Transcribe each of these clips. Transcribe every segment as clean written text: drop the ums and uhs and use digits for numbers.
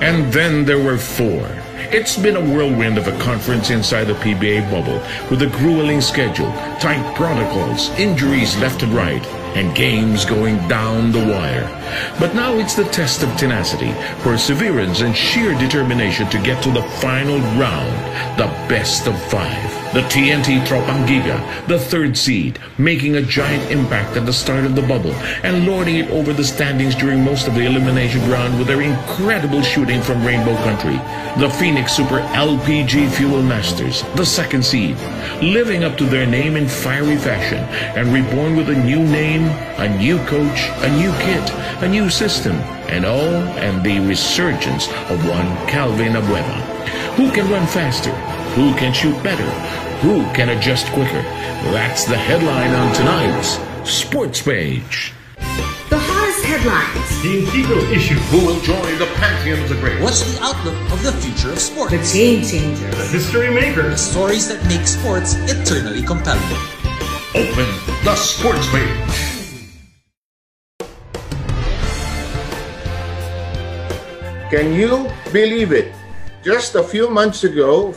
And then there were 4. It's been a whirlwind of a conference inside the PBA bubble with a grueling schedule, tight protocols, injuries left and right, and games going down the wire. But now it's the test of tenacity, perseverance, and sheer determination to get to the final round, the best of 5. The TNT Tropangiga, the 3rd seed, making a giant impact at the start of the bubble and lording it over the standings during most of the elimination round with their incredible shooting from Rainbow Country. The Phoenix Super LPG Fuel Masters, the 2nd seed, living up to their name in fiery fashion and reborn with a new name, a new coach, a new kit, a new system, and the resurgence of one Calvin Abueva. Who can run faster? Who can shoot better? Who can adjust quicker? That's the headline on tonight's Sports Page. The hottest headlines. The integral issue. Who will join the pantheon of the great? What's the outlook of the future of sports? The game changers. The history makers. Stories that make sports eternally compelling. Open the Sports Page. Can you believe it? Just a few weeks ago,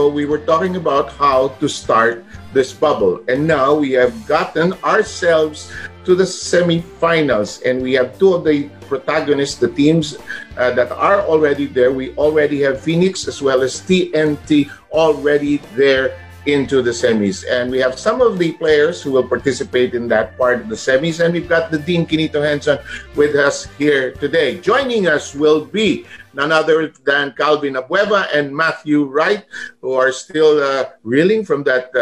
we were talking about how to start this bubble. And now we have gotten ourselves to the semifinals. And we have 2 of the protagonists, the teams that are already there. We already have Phoenix as well as TNT already there into the semis. And we have some of the players who will participate in that part of the semis. And we've got the Dean Quinito Henson with us here today. Joining us will be none other than Calvin Abueva and Matthew Wright, who are still reeling from that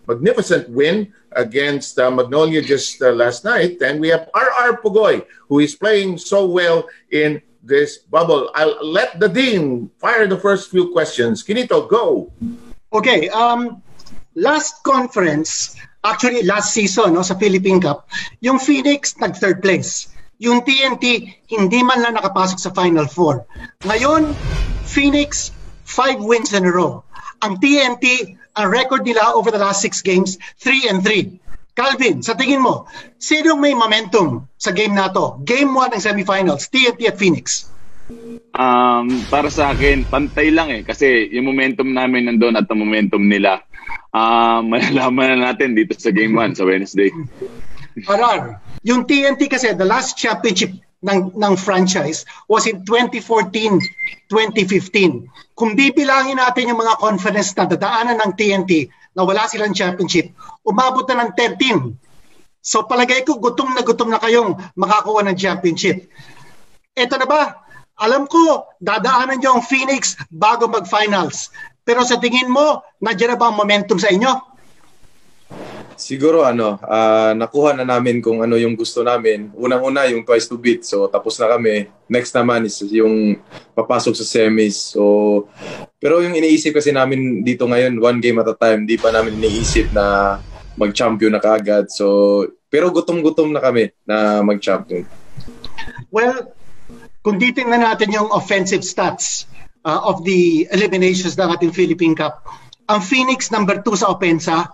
magnificent win against Magnolia just last night. And we have R.R. Pugoy, who is playing so well in this bubble. I'll let the Dean fire the first few questions. Quinito, go. Okay, last conference, actually last season sa Philippine Cup, yung Phoenix nag-3rd place. Yung TNT hindi man lang nakapasok sa Final 4. Ngayon, Phoenix 5 wins in a row. Ang TNT, ang record nila over the last 6 games, 3-3. Calvin, sa tingin mo, sinong may momentum sa game na to? Game 1 ng semifinals, TNT at Phoenix. Para sa akin, pantay lang kasi yung momentum namin nandun at ang momentum nila. Malalaman na natin dito sa Game 1 sa Wednesday. Arar, yung TNT kasi, the last championship ng franchise was in 2014-2015. Kung bibilangin natin yung mga conference na dadaanan ng TNT na wala silang championship, umabot na ng 13. So palagay ko, gutom na kayong makakuha ng championship. Eto na ba? Alam ko, dadaanan niyo ang Phoenix bago mag-finals. Pero sa tingin mo, nandiyan na ba ang momentum sa inyo? Siguro nakuha na namin kung ano yung gusto namin. Unang-una yung twice to beat. So tapos na kami. Next naman is yung papasok sa semis. So pero yung iniisip kasi namin dito ngayon, 1 game at a time. Di pa namin iniisip na mag-champion na kaagad. So pero gutom-gutom na kami na mag-champion. Well, kung titingnan natin yung offensive stats of the eliminations ng ating Philippine Cup, ang Phoenix number 2 sa opensa,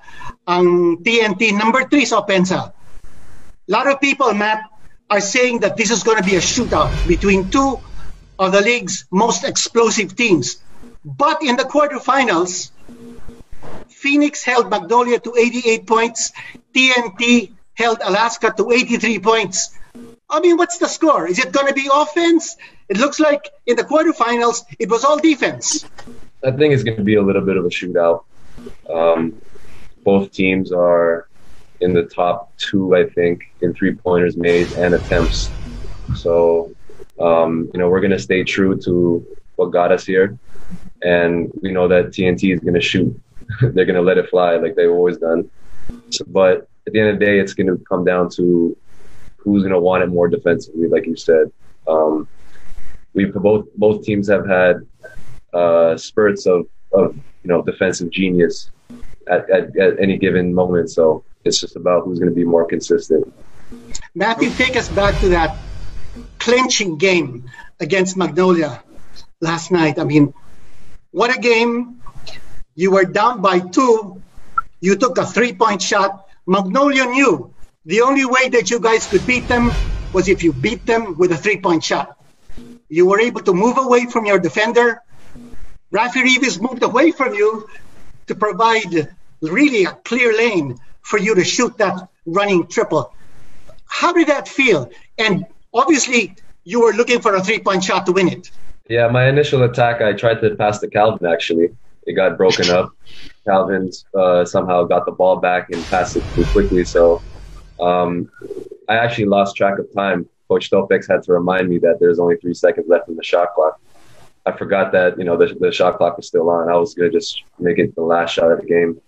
ang TNT number 3 sa opensa. A lot of people, Matt, are saying that this is going to be a shootout between 2 of the league's most explosive teams. But in the quarterfinals, Phoenix held Magnolia to 88 points, TNT held Alaska to 83 points. I mean, what's the score? Is it going to be offense? It looks like in the quarterfinals, it was all defense. I think it's going to be a little bit of a shootout. Both teams are in the top 2, I think, in 3-pointers made and attempts. So, we're going to stay true to what got us here. And we know that TNT is going to shoot. They're going to let it fly like they've always done. But at the end of the day, it's going to come down to who's going to want it more defensively, like you said. Both teams have had spurts of defensive genius at any given moment. So it's just about who's going to be more consistent. Matthew, take us back to that clinching game against Magnolia last night. I mean, what a game. You were down by 2. You took a 3-point shot. Magnolia knew the only way that you guys could beat them was if you beat them with a 3-point shot. You were able to move away from your defender. Rafi Reeves moved away from you to provide really a clear lane for you to shoot that running triple. How did that feel? And obviously, you were looking for a three-point shot to win it. Yeah, my initial attack, I tried to pass to Calvin, actually. It got broken up. Calvin somehow got the ball back and passed it too quickly. So I actually lost track of time. Coach Stopeks had to remind me that there's only 3 seconds left in the shot clock. I forgot that, the shot clock was still on. I was going to just make it the last shot of the game.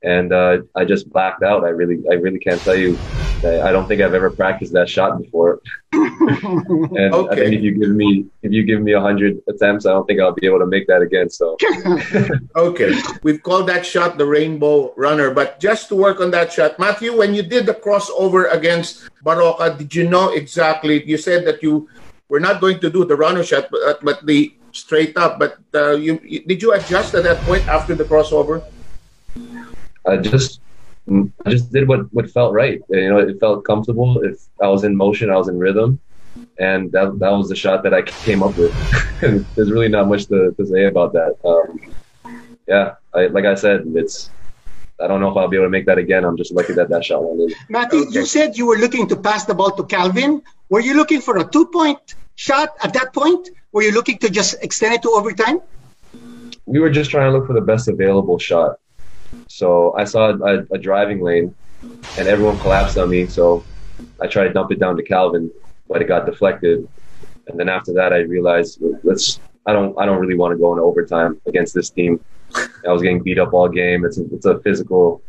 And I just blacked out. I really can't tell you. I don't think I've ever practiced that shot before. And okay. I think if you give me 100 attempts, I don't think I'll be able to make that again. So okay, we've called that shot the Rainbow Runner. But just to work on that shot, Matthew, when you did the crossover against Baroka, did you know exactly? You said that you were not going to do the runner shot, but the straight up. But did you adjust at that point after the crossover? I just did what felt right. It felt comfortable. If I was in motion, I was in rhythm, and that was the shot that I came up with. There's really not much to say about that. Like I said, I don't know if I'll be able to make that again. I'm just lucky that shot went in. Matthew, you said you were looking to pass the ball to Calvin. Were you looking for a 2-point shot at that point? Were you looking to just extend it to overtime? We were just trying to look for the best available shot. So I saw a driving lane, and everyone collapsed on me. So I tried to dump it down to Calvin, but it got deflected. And then after that, I realized I don't really want to go into overtime against this team. I was getting beat up all game. It's a physical,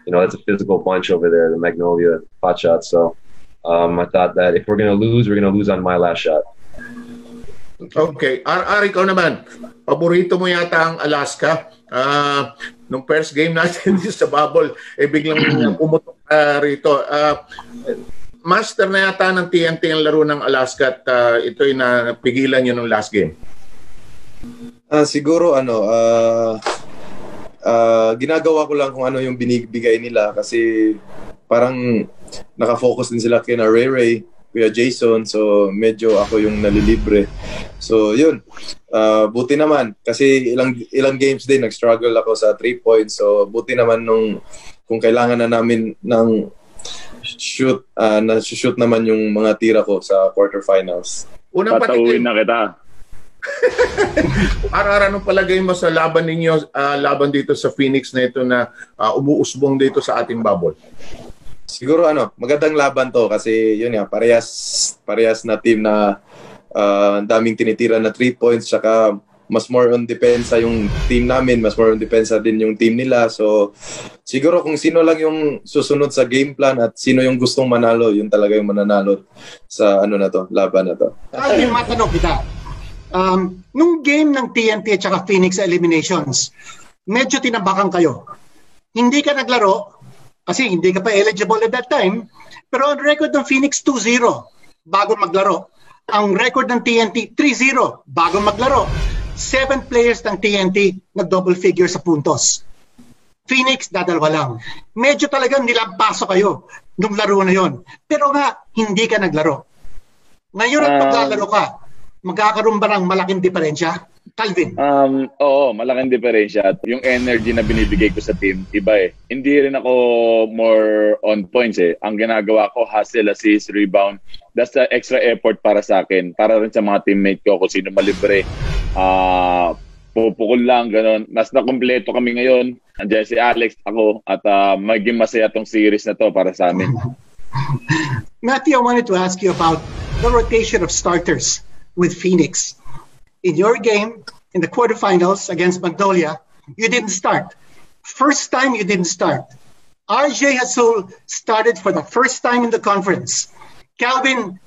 it's a physical bunch over there, the Magnolia Hotshots. So I thought that if we're gonna lose on my last shot. Okay, Ari, ikaw naman. Paborito mo yata ang Alaska. Nung first game natin sa bubble, biglang pumutok rito. Master na yata ng TNT ang laro ng Alaska at ito'y napigilan yun ng last game. Siguro ginagawa ko lang kung ano yung binibigay nila kasi parang nakafocus din sila kina Ray, Kuya Jason, so medyo ako yung nalilibre. So yun, buti naman kasi ilang games din nag-struggle ako sa 3 points. So buti naman kung kailangan na namin ng shoot naman yung mga tira ko sa quarterfinals. Patauin na kita. Ara, anong palagay mo sa laban ninyo, laban dito sa Phoenix na ito na umuusbong dito sa ating bubble? Siguro magandang laban to kasi yun nga, parehas na team na daming tinitira na 3 points, saka mas more on depensa yung team namin, mas more on depensa din yung team nila. So siguro kung sino lang yung susunod sa game plan at sino yung gustong manalo, yun talaga yung mananalo sa laban na to. Ay, matanong kita. Nung game ng TNT at saka Phoenix eliminations, medyo tinabakan kayo. Hindi ka naglaro kasi hindi ka pa eligible at that time. Pero ang record ng Phoenix 2-0 bago maglaro. Ang record ng TNT 3-0 bago maglaro. 7 players ng TNT nag-double figure sa puntos. Phoenix, dadalwa lang. Medyo talagang nilampaso kayo nung laro na yon. Pero nga, hindi ka naglaro. Ngayon at maglalaro ka, magkakaroon ba ng malaking diferensya? Calvin? Oo, malaking diferensya. Yung energy na binibigay ko sa team, iba eh. Hindi rin ako more on points eh. Ang ginagawa ko, hustle, assist, rebound. That's the extra effort para sa akin. Para rin sa mga teammate ko, kung sino malibre. Pupukul lang, gano'n. Mas nakompleto kami ngayon. Andiyan si Alex, ako. At maging masaya tong series na to para sa amin. Matthew, I wanted to ask you about the rotation of starters with Phoenix. In your game, in the quarterfinals against Magnolia, you didn't start. First time you didn't start. RJ Hasul started for the first time in the conference. Calvin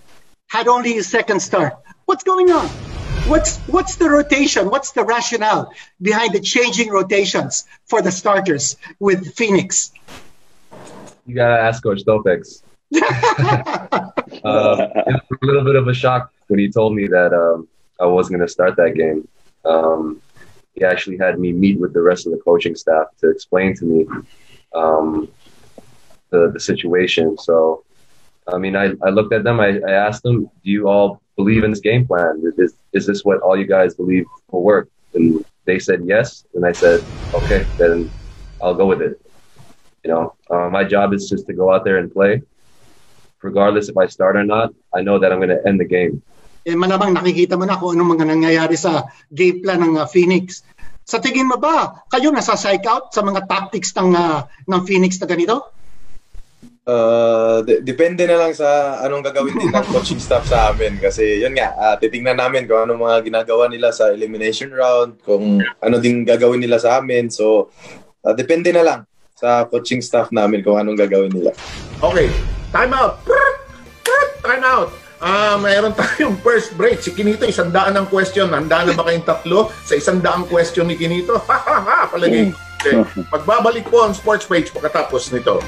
had only his second start. What's going on? What's the rotation? What's the rationale behind the changing rotations for the starters with Phoenix? You gotta ask Coach Stopeks. It was a little bit of a shock when he told me that I wasn't going to start that game. He actually had me meet with the rest of the coaching staff to explain to me the situation. So, I mean, I looked at them. I asked them, do you all believe in this game plan? Is this what all you guys believe will work? And they said yes, and I said, okay, then I'll go with it. You know, my job is just to go out there and play. Regardless if I start or not, I know that I'm going to end the game. Malamang nakikita mo na kung anong mga nangyayari sa game plan ng Phoenix. Sa tingin mo ba, kayo nasa-psych out sa mga tactics ng Phoenix na ganito? Depende na lang sa anong gagawin din ng coaching staff sa amin. Kasi yun nga, titingnan namin kung anong mga ginagawa nila sa elimination round, kung ano din gagawin nila sa amin. So, depende na lang sa coaching staff namin kung anong gagawin nila. Okay, time out! Time out! Mayroon tayong first break. Si Kinito, 100 ang question. Handa na ba kayong tatlo sa 100 question ni Kinito? Palagi. Okay. Magbabalik po ang sports page pagkatapos nito.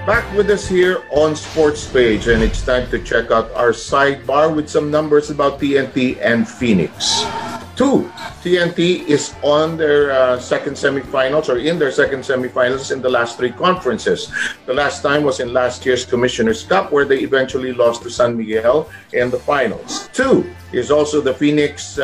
Back with us here on Sports Page, and it's time to check out our sidebar with some numbers about TNT and Phoenix. 2, TNT is on their second semifinals, or in their second semifinals in the last 3 conferences. The last time was in last year's Commissioner's Cup, where they eventually lost to San Miguel in the finals. 2 is also the Phoenix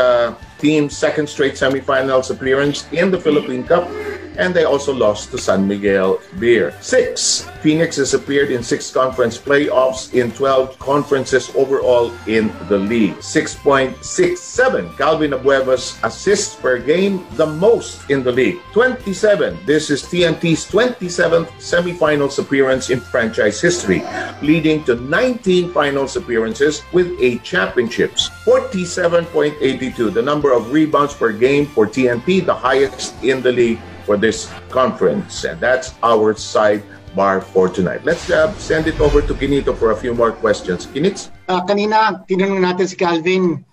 team's second straight semifinals appearance in the Philippine Cup, and they also lost to San Miguel Beer. 6, Phoenix has appeared in 6 conference playoffs in 12 conferences overall in the league. 6.67, Calvin Abueva's assists per game, the most in the league. 27, this is TNT's 27th semifinals appearance in franchise history, leading to 19 finals appearances with 8 championships. 47.82, the number of rebounds per game for TNT, the highest in the league for this conference. And that's our sidebar for tonight. Let's send it over to Kinito for a few more questions. Kinits? Kanina, tinanong natin si Calvin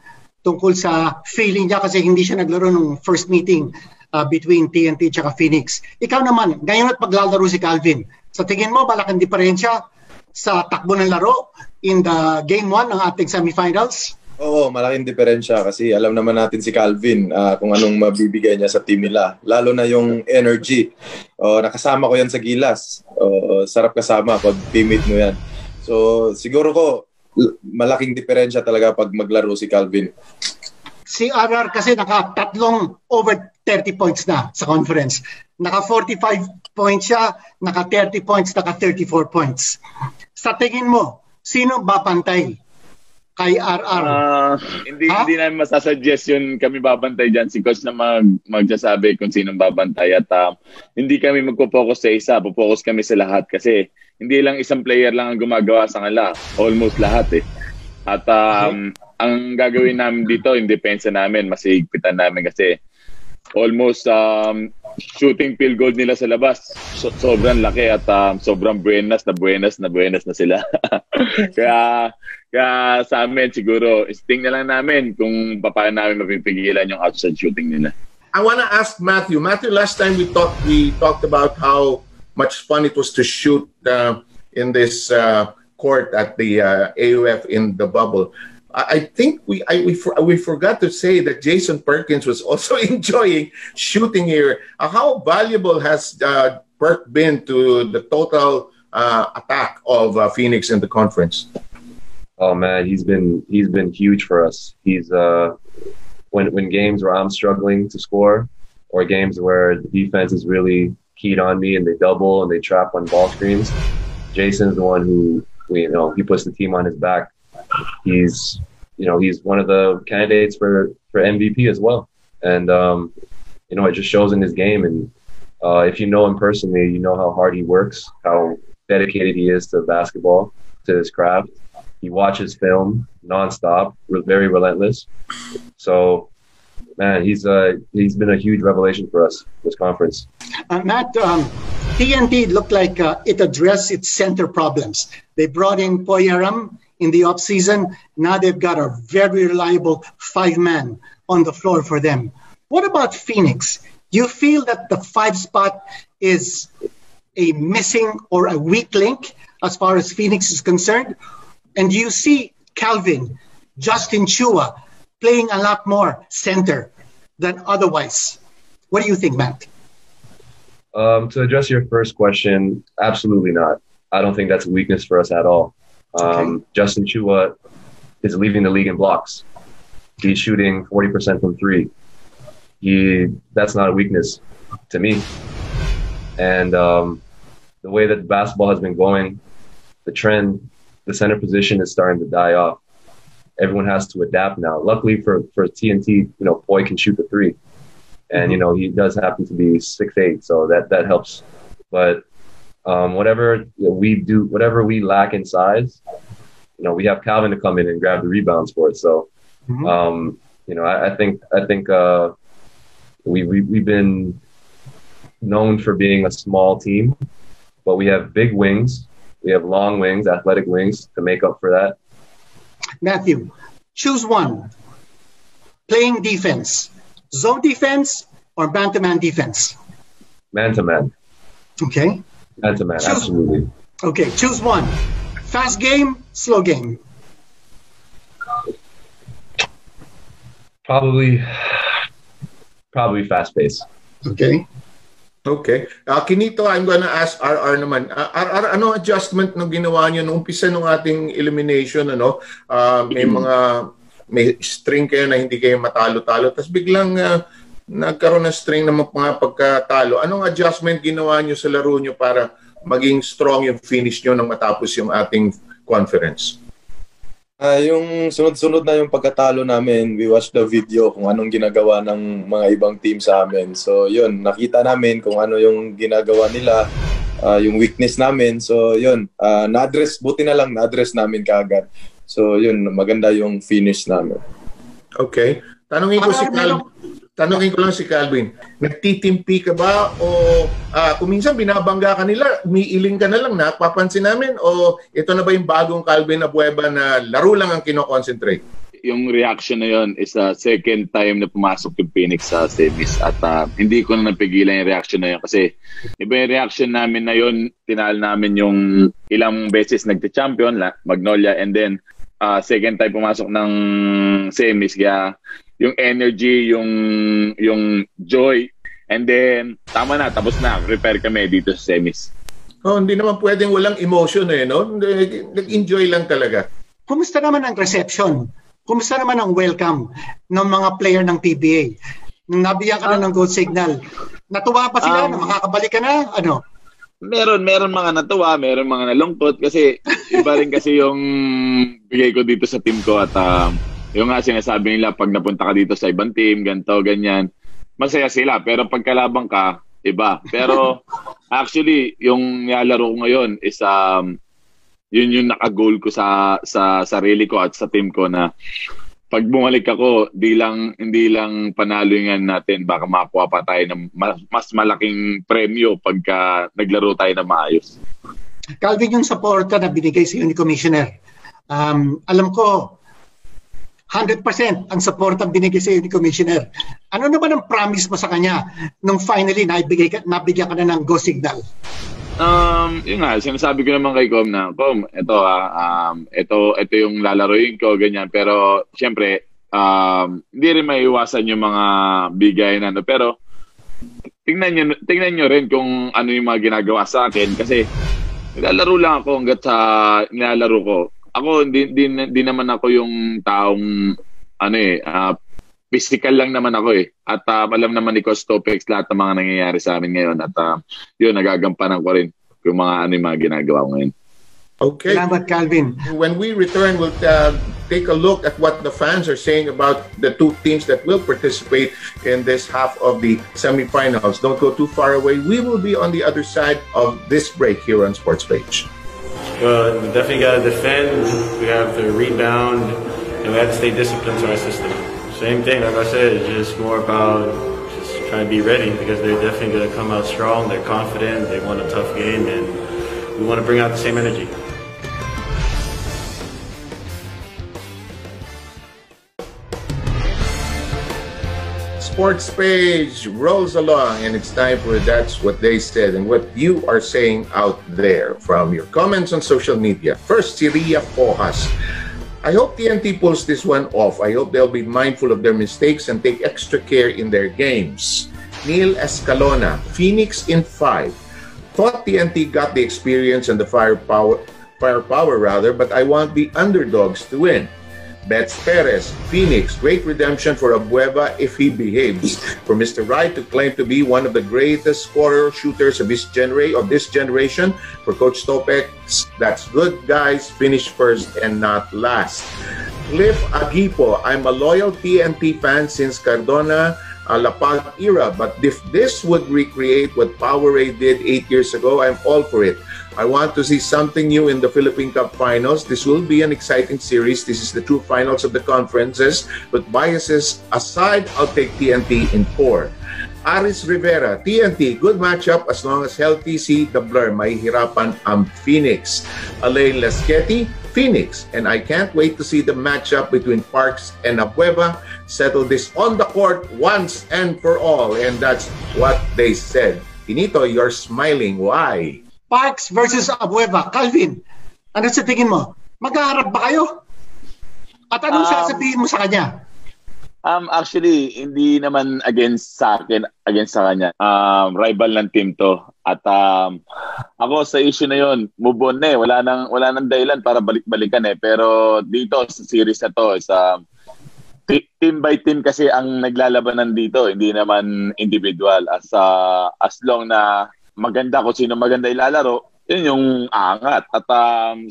tungkol sa feeling niya kasi hindi siya naglaro ng first meeting between TNT at Phoenix. Ikaw naman, ngayon at paglalaro si Calvin, sa tingin mo, malaking diferensya sa takbo ng laro in the game 1 ng ating semifinals? Oo, malaking diferensya kasi alam naman natin si Calvin kung anong mabibigay niya sa team nila. Lalo na yung energy. Nakasama ko yan sa Gilas. Sarap kasama pag teammate mo yan. So siguro ko malaking diferensya talaga pag maglaro si Calvin. Si RR kasi naka-tatlong over 30 points na sa conference. Naka-45 points siya, naka-30 points, naka-34 points. Sa tingin mo, sino babantay kay RR? Hindi namin masasuggest yun kami babantay dyan. Si coach na magsasabi kung sinong babantay. At hindi kami magpo-focus sa isa. Po-focus kami sa lahat. Kasi hindi lang isang player lang ang gumagawa sa kanila. Almost lahat eh. At ang gagawin namin dito, yung depensa namin, mas higpitan namin kasi almost shooting field goal nila sa labas. Sobrang laki at sobrang buenas na sila. kaya sa amin siguro, tingnan na lang namin kung paano namin mapipigilan yung outside shooting nila. I want to ask Matthew. Matthew, last time we talked about how much fun it was to shoot in this court at the AUF in the bubble. I think we forgot to say that Jason Perkins was also enjoying shooting here. How valuable has Perk been to the total attack of Phoenix in the conference? Oh man, he's been huge for us. He's when games where I'm struggling to score, or games where the defense is really keyed on me and they double and they trap on ball screens, Jason's the one who he puts the team on his back. He's one of the candidates for MVP as well. And, it just shows in his game. And if you know him personally, you know how hard he works, how dedicated he is to basketball, to his craft. He watches film nonstop, very relentless. So, man, he's been a huge revelation for us this conference. Matt, TNT looked like it addressed its center problems. They brought in Poyaram in the offseason. Now they've got a very reliable 5-man on the floor for them. What about Phoenix? Do you feel that the 5 spot is a missing or a weak link as far as Phoenix is concerned? And do you see Calvin, Justin Chua playing a lot more center than otherwise? What do you think, Matt? To address your first question, absolutely not. I don't think that's a weakness for us at all. Justin Chua is leading the league in blocks. He's shooting 40% from three. That's not a weakness to me. And the way that basketball has been going, the trend, the center position is starting to die off. Everyone has to adapt now. Luckily for TNT, Poy can shoot the three. And, he does happen to be 6'8", so that helps. But whatever we lack in size, we have Calvin to come in and grab the rebounds for it. So, I think we've been known for being a small team, but we have big wings. We have long wings, athletic wings to make up for that. Matthew, choose one. Playing defense, zone defense, or man-to-man defense? Man-to-man. Okay. Man-to-man, absolutely. Okay, choose one. Fast game, slow game? Probably fast-paced. Okay. Okay. Kinito, I'm gonna ask RR naman. RR, ano adjustment na ginawa niyo nung umpisa ng ating elimination, may string kayo na hindi kayo matalo-talo, tapos biglang nagkaroon ng string ng mga pagkatalo. Anong adjustment ginawa niyo sa laro niyo para maging strong yung finish niyo nang matapos yung ating conference? Yung sunod-sunod na yung pagkatalo namin, we watched the video kung anong ginagawa ng mga ibang team sa amin. So yun, nakita namin kung ano yung ginagawa nila, yung weakness namin. So yun, buti na lang na-address namin kaagad. So yun, maganda yung finish namin. Okay. Tanungin ko lang si Calvin, nagtitimpi ka ba o kung minsan binabangga ka nila, umiiling ka na lang, napapansin namin, o ito na ba yung bagong Calvin Abueva na laro lang ang kino-concentrate? Yung reaction na yon is a second time na pumasok yung Phoenix sa semis at hindi ko na napigilan yung reaction na yun kasi iba yung reaction namin na yun, tinalo namin yung ilang beses nagte-champion, Magnolia, and then second time pumasok ng semis, kaya yung energy, yung joy, and then tama na, tapos na, prepare kami dito sa semis. Hindi naman pwedeng walang emotion no? Nag-enjoy lang talaga. Kumusta naman ang reception? Kumusta naman ang welcome ng mga player ng PBA? Nung nabigyan ka na ng gold signal, natuwa pa sila na makakabalik ka na? Ano? Meron mga natuwa, meron mga nalungkot kasi iba rin kasi yung bigay ko dito sa team ko at yung nga sinasabi nila pag napunta ka dito sa ibang team, ganito, ganyan, masaya sila. Pero pagkalabang ka, iba. Pero actually, yung nilalaro ko ngayon is yun yung naka-goal ko sa sarili ko at sa team ko na pag bumalik ako, hindi lang panalo yan natin, baka makuha pa tayo ng mas malaking premyo pagka naglaro tayo na maayos. Calvin, yung supporta na binigay sa ni Commissioner, alam ko, 100% ang support ang binigay sa ni Commissioner. Ano naman ang promise mo sa kanya nung finally nabigyan ka na ng go signal? Yun nga, sinasabi ko naman kay Com na, Com, ito yung lalaroin ko, ganyan. Pero, syempre, hindi rin maiiwasan yung mga bigay na, pero, tingnan nyo rin kung ano yung mga ginagawa sa akin. Kasi, nilalaro lang ako hanggat sa nilalaro ko. Ako, hindi naman ako yung taong, physical lang naman ako eh. At alam naman ni Coach Topex lahat ng mga nangyayari sa amin ngayon. At yun, nagagampanan ko rin yung mga ginagawa ko ngayon. Okay. Salamat, Calvin. When we return, we'll take a look at what the fans are saying about the two teams that will participate in this half of the semifinals. Don't go too far away. We will be on the other side of this break here on Sports Page. We definitely got to defend, we have to rebound, and we have to stay disciplined to our system. Same thing, like I said, it's just more about just trying to be ready because they're definitely going to come out strong, they're confident, they want a tough game, and we want to bring out the same energy. Sports Page rolls along, and it's time for That's What They Said and what you are saying out there from your comments on social media. First, si Ria Fojas. I hope TNT pulls this one off. I hope they'll be mindful of their mistakes and take extra care in their games. Neil Escalona, Phoenix in 5. Thought TNT got the experience and the firepower rather, but I want the underdogs to win. Bets Perez, Phoenix, great redemption for Abueva if he behaves. For Mr. Wright to claim to be one of the greatest scorer shooters of this generation. For Coach Topek, that's good, guys. Finish first and not last. Cliff Agipo, I'm a loyal TNT fan since Cardona Lapag era, but if this would recreate what Powerade did 8 years ago, I'm all for it. I want to see something new in the Philippine Cup Finals. This will be an exciting series. This is the true finals of the conferences. But biases aside, I'll take TNT in 4. Aris Rivera, TNT, good matchup as long as healthy si The Blur. Mahihirapan ang Phoenix. Alain Lasqueti, Phoenix. And I can't wait to see the matchup between Parks and Abueva. Settle this on the court once and for all. And that's what they said. Tinito, you're smiling. Why? Parks versus Abueva. Calvin, ano sa tingin mo? Maghaharap ba kayo? At anong sasabihin mo sa kanya? Actually, hindi naman against sa kanya. Rival ng team to. At ako sa issue na yon, move on na eh. Wala nang dahilan para balik-balikan eh. Pero dito sa series na to, team by team kasi ang naglalabanan dito, hindi naman individual. As long na maganda kung sino maganda ilalaro, yun yung aangat. At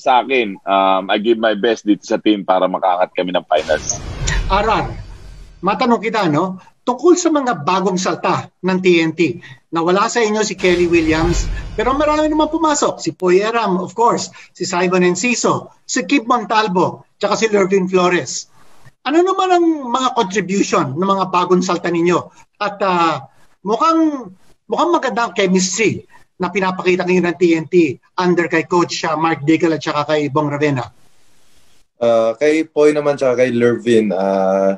sa akin, I give my best dito sa team para makaangat kami ng finals. Aran, matanong kita, no? Tungkol sa mga bagong salta ng TNT, nawala sa inyo si Kelly Williams, pero marami naman pumasok. Si Poy Eram, of course, si Simon Enciso, si Kip Montalvo, tsaka si Lervin Flores. Ano naman ang mga contribution ng mga bagong salta ninyo? At mukhang maganda ang chemistry na pinapakita ngayon ng TNT under kay Coach Mark Diggle at saka kay Bong Ravena. Kay Poy naman tsaka kay Lervin,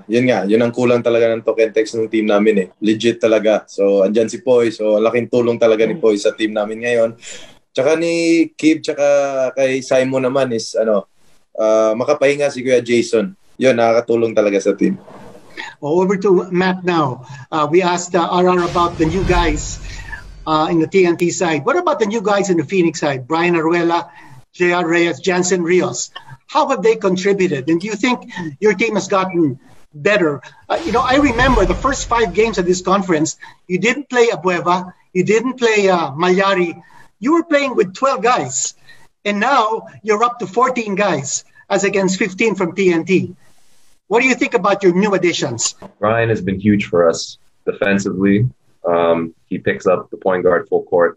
yun ang kulang talaga ng token text ng team namin eh. Legit talaga. So andyan si Poy, so laking tulong talaga ni Poy sa team namin ngayon. Tsaka ni Kib tsaka kay Simon naman is makapahinga si Kuya Jason. Yun, nakakatulong talaga sa team. Over to Matt now. We asked RR about the new guys in the TNT side. What about the new guys in the Phoenix side? Brian Aruela, J.R. Reyes, Jansen Rios. How have they contributed? And do you think your team has gotten better? I remember the first 5 games of this conference, you didn't play Abueva, you didn't play Malyari. You were playing with 12 guys. And now you're up to 14 guys as against 15 from TNT. What do you think about your new additions? Brian has been huge for us defensively. He picks up the point guard full court.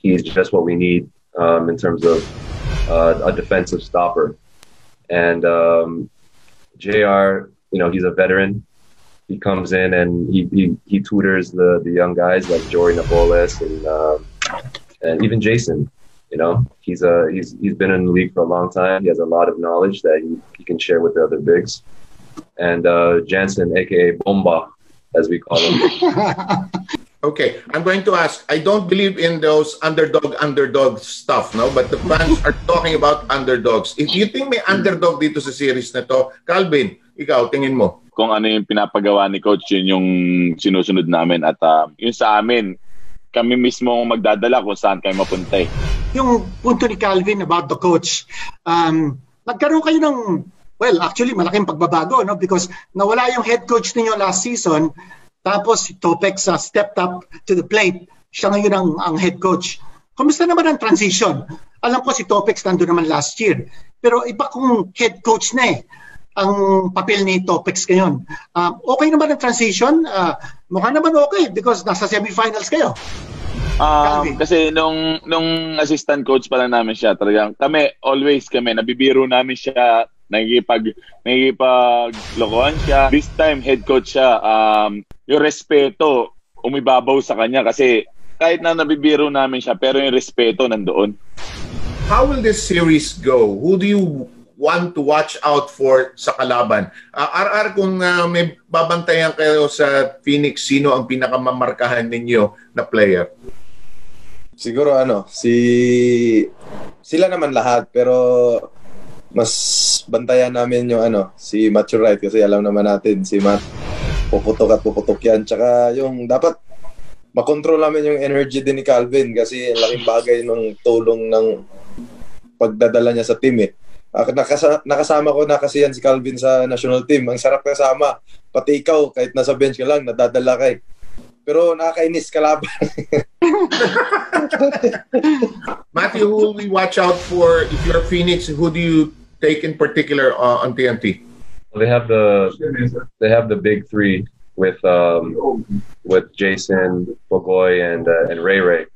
He's just what we need in terms of a defensive stopper. And JR, he's a veteran. He comes in and he tutors the young guys like Jory Napoles and even Jason. He's been in the league for a long time. He has a lot of knowledge that he can share with the other bigs. And Jansen, aka Bomba, as we call him. Okay, I'm going to ask. I don't believe in those underdog stuff, no? But the fans are talking about underdogs. If you think may underdog dito sa series na to, Calvin, ikaw, tingin mo? Kung ano yung pinapagawa ni Coach, yun yung sinusunod namin. At yun sa amin, kami mismo magdadala kung saan kayo mapunta eh. Yung punto ni Calvin about the coach, nagkaroon kayo ng, actually malaking pagbabago, no? Because nawala yung head coach ninyo last season. Tapos si Topex stepped up to the plate. Siya ngayon ang head coach. Kumusta naman ang transition? Alam ko si Topex nandun naman last year. Pero iba kung head coach na eh. Ang papel ni Topex ngayon. Okay naman ang transition? Mukha naman okay because nasa semifinals kayo. Kasi nung assistant coach pa lang namin siya, talagang kami, nabibiro namin siya, nagigipaglokohan siya. This time, head coach siya. Yung respeto, umibabaw sa kanya kasi kahit na nabibiro namin siya, pero yung respeto nandoon. How will this series go? Who do you want to watch out for sa kalaban? RR, kung may babantayan kayo sa Phoenix, sino ang pinakamamarkahan ninyo na player? Siguro sila naman lahat, pero mas bantayan namin yung si Matthew Wright kasi alam naman natin si Matt puputok yan. Tsaka yung dapat makontrol namin yung energy din ni Calvin kasi laking bagay ng tulong ng pagdadala niya sa team eh. Nakasama ko na kasi yan si Calvin sa national team. Ang sarap kasama. Pati ikaw, kahit nasa bench ka lang, nadadala ka eh. Pero nakakainis kalaban. Matthew, who will we watch out for if you're Phoenix? Who do you take in particular on TNT? They have the big three with Jason, Bogoy, and Ray Ray.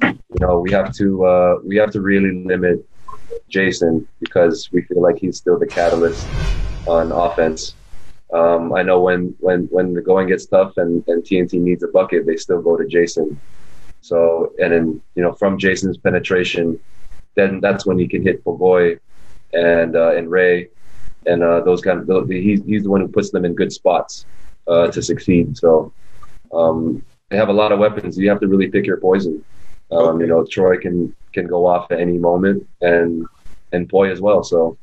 We have to really limit Jason because we feel like he's still the catalyst on offense. I know when the going gets tough and TNT needs a bucket, they still go to Jason. So, and then, from Jason's penetration, then that's when he can hit Bogoy and Ray and those kind of, he's the one who puts them in good spots to succeed. So, they have a lot of weapons. You have to really pick your poison. Troy can go off at any moment and Poi as well. So,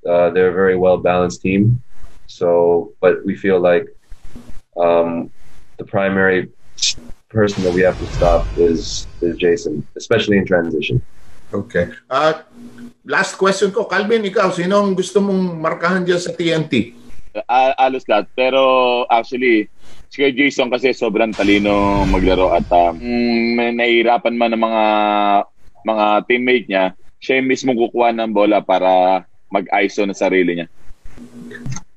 they're a very well balanced team. So, but we feel like the primary person that we have to stop is Jason, especially in transition. Okay. Last question ko, Calvin, ikaw, sino ang gusto mong markahan dyan sa TNT? Alos lahat. Pero actually, si Jason kasi sobrang talino maglaro at may nahihirapan man ng mga teammate niya, siya yung mismo kukuha ng bola para mag-ISO na sarili niya.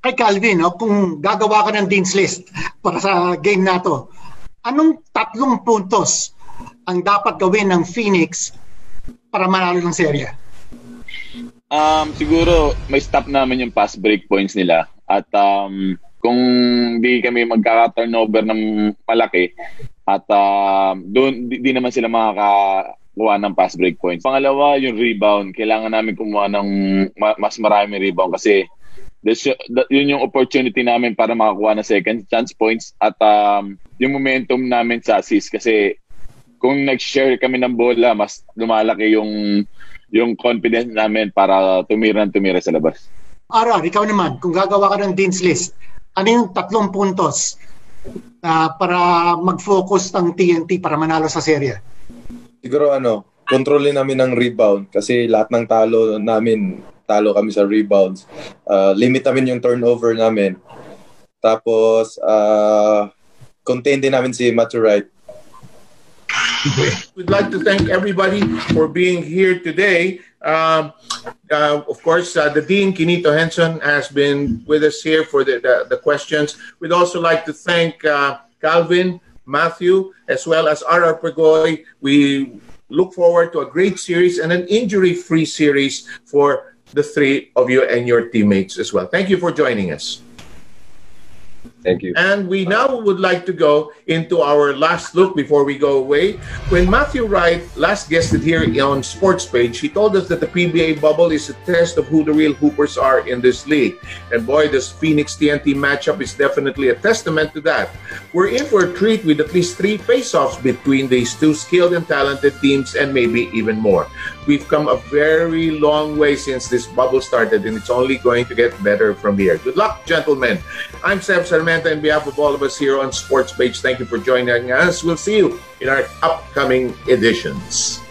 Kay Calvin, kung gagawa ka ng Dean's List para sa game na to, anong 3 puntos ang dapat gawin ng Phoenix para manalo ng serye? Siguro may stop namin yung pass break points nila at kung di kami magkaka-turnover ng malaki at doon di naman sila makakakuha ng pass break points. Pangalawa, yung rebound. Kailangan namin kumuha ng mas maraming rebound kasi yun yung opportunity namin para makakuha ng second chance points at yung momentum namin sa assist kasi kung nag-share kami ng bola, mas lumalaki yung confidence namin para tumira sa labas. Arar, ikaw naman, kung gagawa ka ng Dean's List, ano yung 3 puntos para mag-focus ng TNT para manalo sa serye? Siguro kontrolin namin ng rebound kasi lahat ng talo kami sa rebounds. Limit namin yung turnover namin. Tapos, contain din namin si Matthew Wright. We'd like to thank everybody for being here today. Of course, the Dean, Kinito Henson, has been with us here for the questions. We'd also like to thank Calvin, Matthew, as well as R.R. Pagoy. We look forward to a great series and an injury-free series for the 3 of you and your teammates as well. Thank you for joining us. Thank you. And we now would like to go into our last look before we go away. When Matthew Wright last guested here on Sports Page, he told us that the PBA bubble is a test of who the real hoopers are in this league. And boy, this Phoenix TNT matchup is definitely a testament to that. We're in for a treat with at least 3 face-offs between these 2 skilled and talented teams and maybe even more. We've come a very long way since this bubble started and it's only going to get better from here. Good luck, gentlemen. I'm Seb Sarmenta on behalf of all of us here on Sports Page. Thank you for joining us. We'll see you in our upcoming editions.